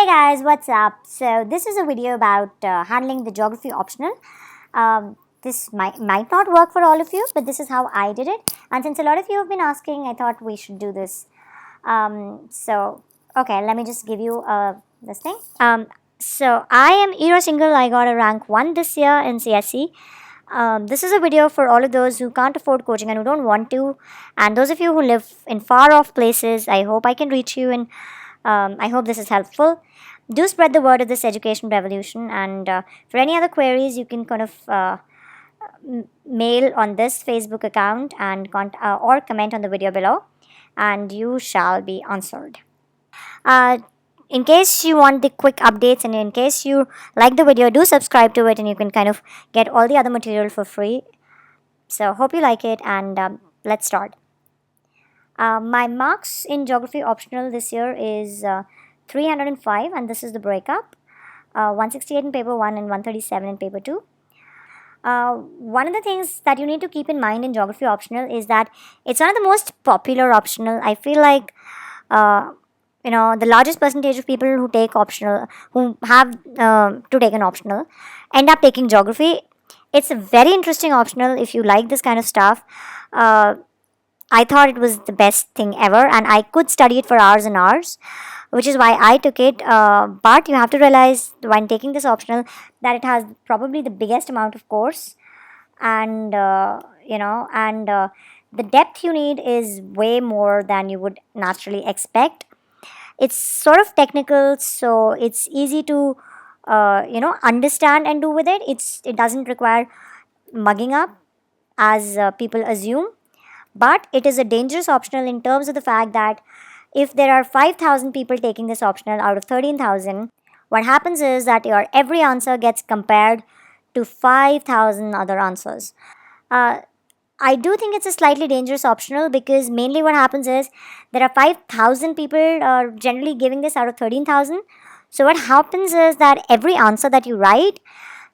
Hey guys, what's up? So this is a video about handling the geography optional. This might not work for all of you, but this is how I did it. And since a lot of you have been asking, I thought we should do this. Okay, let me just give you this thing. So I am Eero Single. I got a rank 1 this year in CSE. This is a video for all of those who can't afford coaching and who don't want to, and those of you who live in far off places. I hope I can reach you, and I hope this is helpful. Do spread the word of this education revolution, and for any other queries, you can kind of mail on this Facebook account and or comment on the video below, and you shall be answered. In case you want the quick updates and in case you like the video, do subscribe to it and you can kind of get all the other material for free. So hope you like it, and let's start. My marks in geography optional this year is 305, and this is the breakup. 168 in paper 1 and 137 in paper 2. One of the things that you need to keep in mind in geography optional is that it's one of the most popular optional. I feel like the largest percentage of people who take optional, who have to take an optional, end up taking geography. It's a very interesting optional if you like this kind of stuff. I thought it was the best thing ever, and I could study it for hours and hours, which is why I took it. But you have to realize when taking this optional that it has probably the biggest amount of course, and the depth you need is way more than you would naturally expect. It's sort of technical, so it's easy to understand and do with it. It doesn't require mugging up as people assume, but it is a dangerous optional in terms of the fact that if there are 5,000 people taking this optional out of 13,000, what happens is that your every answer gets compared to 5,000 other answers. I do think it's a slightly dangerous optional because mainly what happens is there are 5,000 people generally giving this out of 13,000. So what happens is that every answer that you write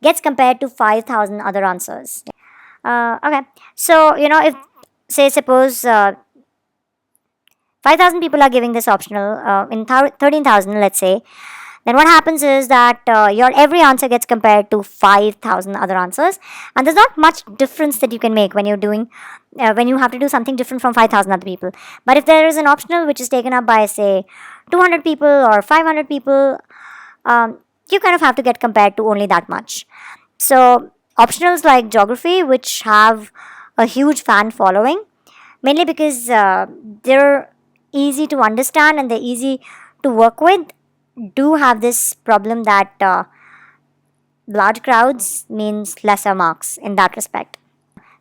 gets compared to 5,000 other answers. Okay, so if suppose 5,000 people are giving this optional in 13,000, let's say, then what happens is that your every answer gets compared to 5,000 other answers, and there's not much difference that you can make when you're doing when you have to do something different from 5,000 other people. But if there is an optional which is taken up by, say, 200 people or 500 people, you kind of have to get compared to only that much. So optionals like geography, which have a huge fan following, mainly because they're easy to understand and they're easy to work with, do have this problem that large crowds means lesser marks in that respect.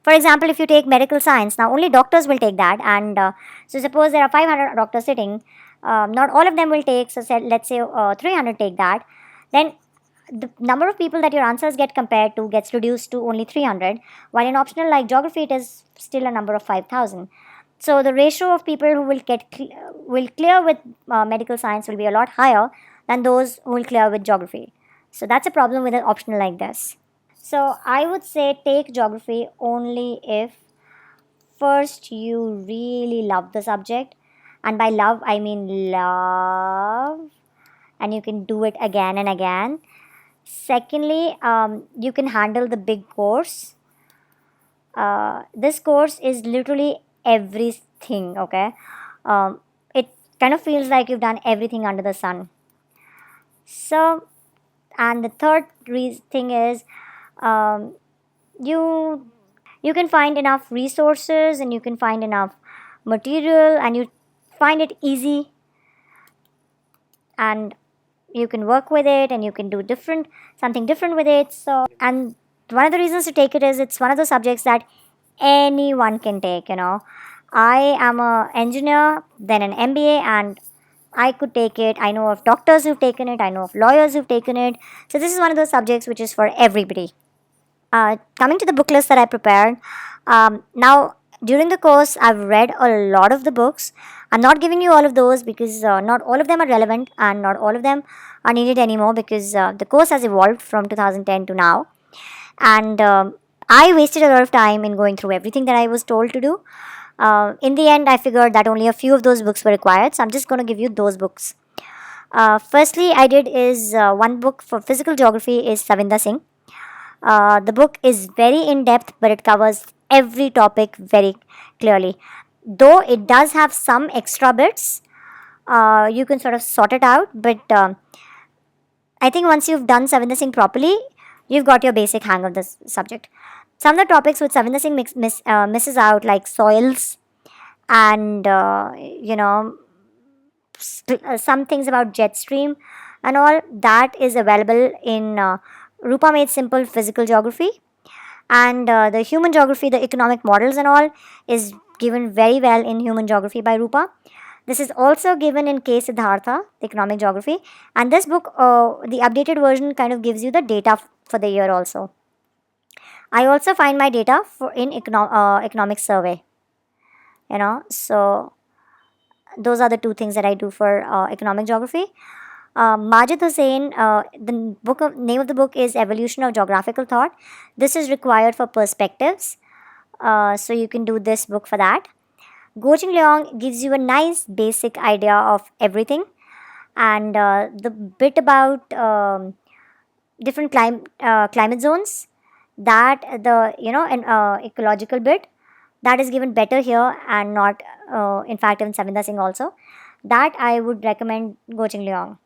For example, if you take medical science, now only doctors will take that, and so suppose there are 500 doctors sitting, not all of them will take, so let's say 300 take that, then the number of people that your answers get compared to gets reduced to only 300, while in optional like geography it is still a number of 5,000. So the ratio of people who will clear with medical science will be a lot higher than those who will clear with geography. So that's a problem with an optional like this. So I would say take geography only if first you really love the subject, and by love I mean love, and you can do it again and again. Secondly, you can handle the big course. This course is literally everything, okay? It kind of feels like you've done everything under the sun. So, and the third thing is you can find enough resources and you can find enough material and you find it easy, and you can work with it and you can do something different with it. So, and one of the reasons to take it is it's one of those subjects that anyone can take. I am an engineer, then an MBA, and I could take it. I know of doctors who've taken it, I know of lawyers who've taken it. So this is one of those subjects which is for everybody. Coming to the book list that I prepared, now during the course I've read a lot of the books. I'm not giving you all of those because not all of them are relevant and not all of them are needed anymore because the course has evolved from 2010 to now, and I wasted a lot of time in going through everything that I was told to do. In the end, I figured that only a few of those books were required, so I'm just going to give you those books. Firstly, I did is one book for physical geography is Savinda Singh. The book is very in depth, but it covers every topic very clearly. Though it does have some extra bits, you can sort of sort it out. But I think once you've done Savinda Singh properly, you've got your basic hang of this subject. Some of the topics which Savinda Singh misses out, like soils and some things about jet stream and all, that is available in Rupa Made Simple Physical Geography. And the human geography, the economic models and all, is given very well in human geography by Rupa. This is also given in K. Siddhartha, the economic geography. And this book, the updated version, kind of gives you the data for the year also. I also find my data for in economic survey. So those are the two things that I do for economic geography. Majid Hussain, the name of the book is Evolution of Geographical Thought. This is required for perspectives, so you can do this book for that. Gojing Leong gives you a nice basic idea of everything, and the bit about different climate zones, that the an ecological bit, that is given better here and not in fact in Savinda Singh also. That I would recommend Gojing Leong.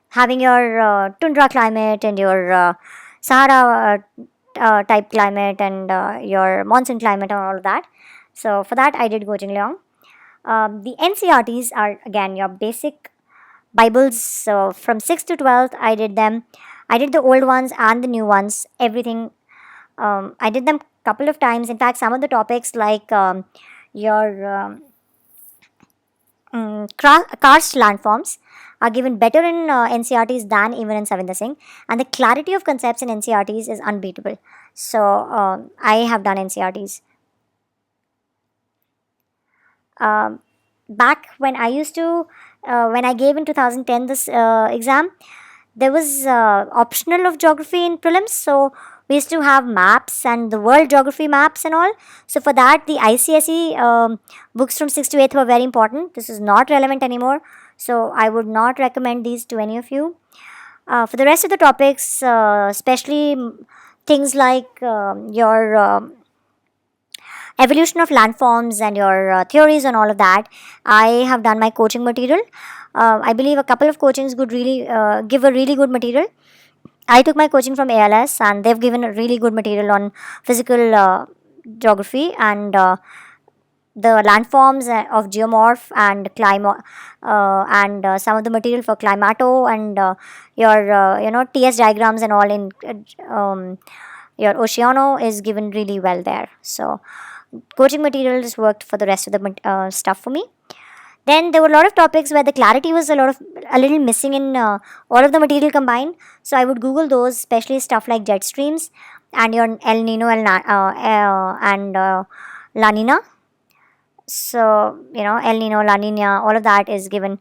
Having your tundra climate and your Sahara type climate and your monsoon climate and all of that. So for that I did Gojing Leong. The NCRTs are again your basic Bibles. So from 6th to 12th I did them. I did the old ones and the new ones, everything. I did them couple of times. In fact, some of the topics like your karst landforms are given better in NCRTs than even in Savinda Singh, and the clarity of concepts in NCRTs is unbeatable. So I have done NCRTs. Back when I used to, when I gave in 2010 this exam, there was optional of geography in prelims. So we used to have maps and the world geography maps and all. So for that, the ICSE books from 6th to 8th were very important. This is not relevant anymore. So I would not recommend these to any of you. For the rest of the topics, especially things like your evolution of landforms and your theories and all of that, I have done my coaching material. I believe a couple of coachings could really give a really good material. I took my coaching from ALS and they've given a really good material on physical geography and the landforms of geomorph and and some of the material for climato and your TS diagrams and all in your Oceano is given really well there. So coaching materials worked for the rest of the stuff for me. Then there were a lot of topics where the clarity was a little missing in all of the material combined. So I would Google those, especially stuff like jet streams and your El Nino and La Nina. So El Nino, La Nina, all of that is given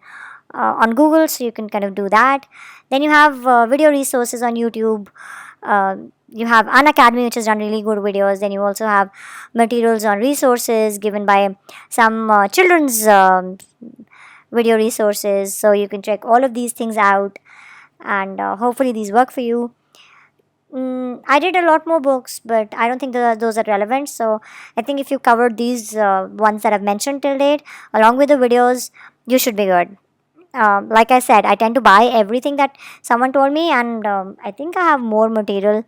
on Google, so you can kind of do that. Then you have video resources on YouTube. You have Unacademy, which has done really good videos. Then you also have materials on resources given by some children's video resources. So you can check all of these things out and hopefully these work for you. I did a lot more books, but I don't think those are relevant. So I think if you covered these ones that I've mentioned till date, along with the videos, you should be good. Like I said, I tend to buy everything that someone told me, and I think I have more material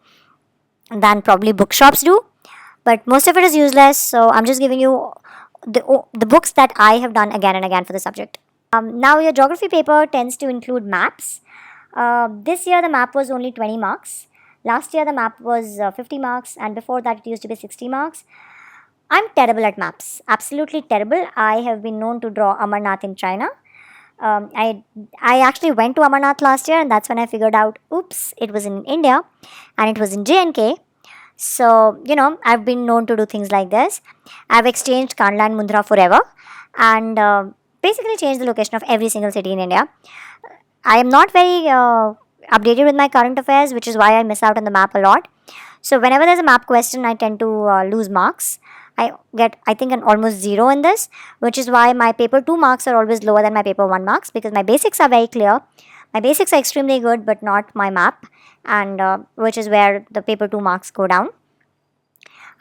than probably bookshops do. But most of it is useless, so I'm just giving you the books that I have done again and again for the subject. Now, your geography paper tends to include maps. This year, the map was only 20 marks. Last year, the map was 50 marks, and before that, it used to be 60 marks. I'm terrible at maps, absolutely terrible. I have been known to draw Amarnath in China. I actually went to Amarnath last year, and that's when I figured out, oops, it was in India, and it was in J&K. So, I've been known to do things like this. I've exchanged Kandla and Mundra forever, and basically changed the location of every single city in India. I am not very updated with my current affairs, which is why I miss out on the map a lot. So whenever there's a map question, I tend to lose marks. I get, I think, an almost 0 in this, which is why my paper 2 marks are always lower than my paper 1 marks, because my basics are very clear. My basics are extremely good, but not my map, and which is where the paper 2 marks go down.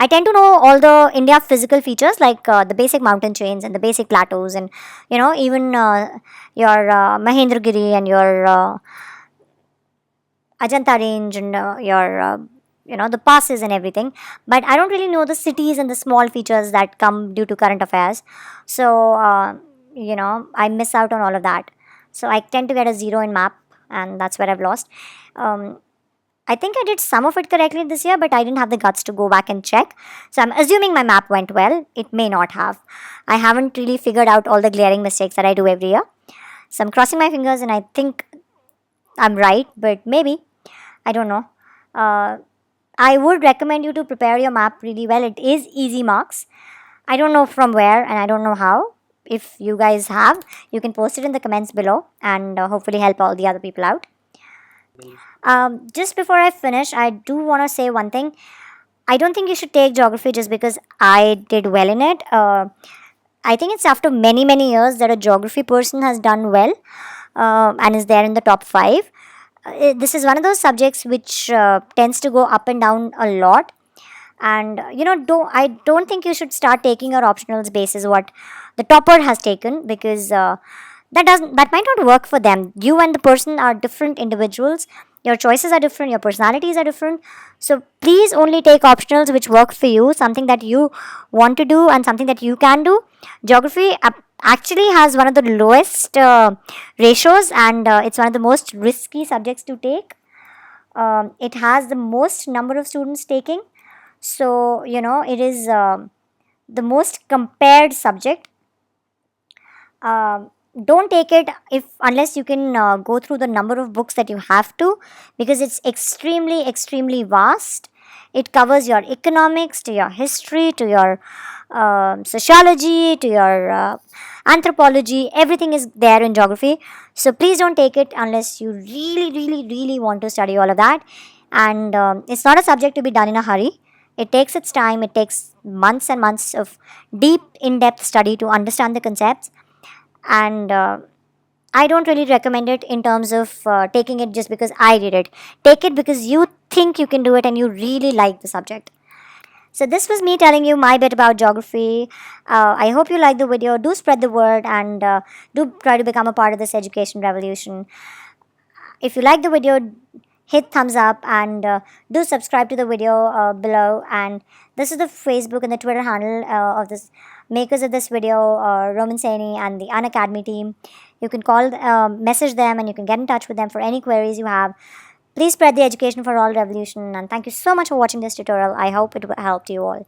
I tend to know all the India physical features, like the basic mountain chains and the basic plateaus, and even your Mahendragiri and your Ajanta range, and your the passes and everything. But I don't really know the cities and the small features that come due to current affairs. So I miss out on all of that. So I tend to get a 0 in map, and that's where I've lost. Um, I think I did some of it correctly this year, but I didn't have the guts to go back and check. So I'm assuming my map went well. It may not have. I haven't really figured out all the glaring mistakes that I do every year. So I'm crossing my fingers, and I think I'm right, but maybe. I don't know. Uh, I would recommend you to prepare your map really well. It is easy marks. I don't know from where, and I don't know how. If you guys have, you can post it in the comments below, and hopefully help all the other people out. Just before I finish, I do want to say one thing. I don't think you should take geography just because I did well in it. I think it's after many, many years that a geography person has done well and is there in the top 5. This is one of those subjects which tends to go up and down a lot. And I don't think you should start taking your optionals basis what the topper has taken, because that might not work for them. You and the person are different individuals. Your choices are different, your personalities are different. So please only take optionals which work for you, something that you want to do and something that you can do. Geography actually has one of the lowest ratios, and it's one of the most risky subjects to take. It has the most number of students taking. So it is the most compared subject. Don't take it if unless you can go through the number of books that you have to, because it's extremely vast. It covers your economics, to your history, to your sociology, to your anthropology. Everything is there in geography. So please don't take it unless you really want to study all of that. And it's not a subject to be done in a hurry. It takes its time. It takes months and months of deep, in-depth study to understand the concepts. And I don't really recommend it in terms of taking it just because I did it. Take it because you think you can do it and you really like the subject. So this was me telling you my bit about geography. I hope you like the video. Do spread the word, and do try to become a part of this education revolution. If you like the video, hit thumbs up, and do subscribe to the video below. And this is the Facebook and the Twitter handle of this makers of this video, Roman Saini and the Unacademy team. You can message them, and you can get in touch with them for any queries you have. Please spread the education for all revolution, and thank you so much for watching this tutorial. I hope it helped you all.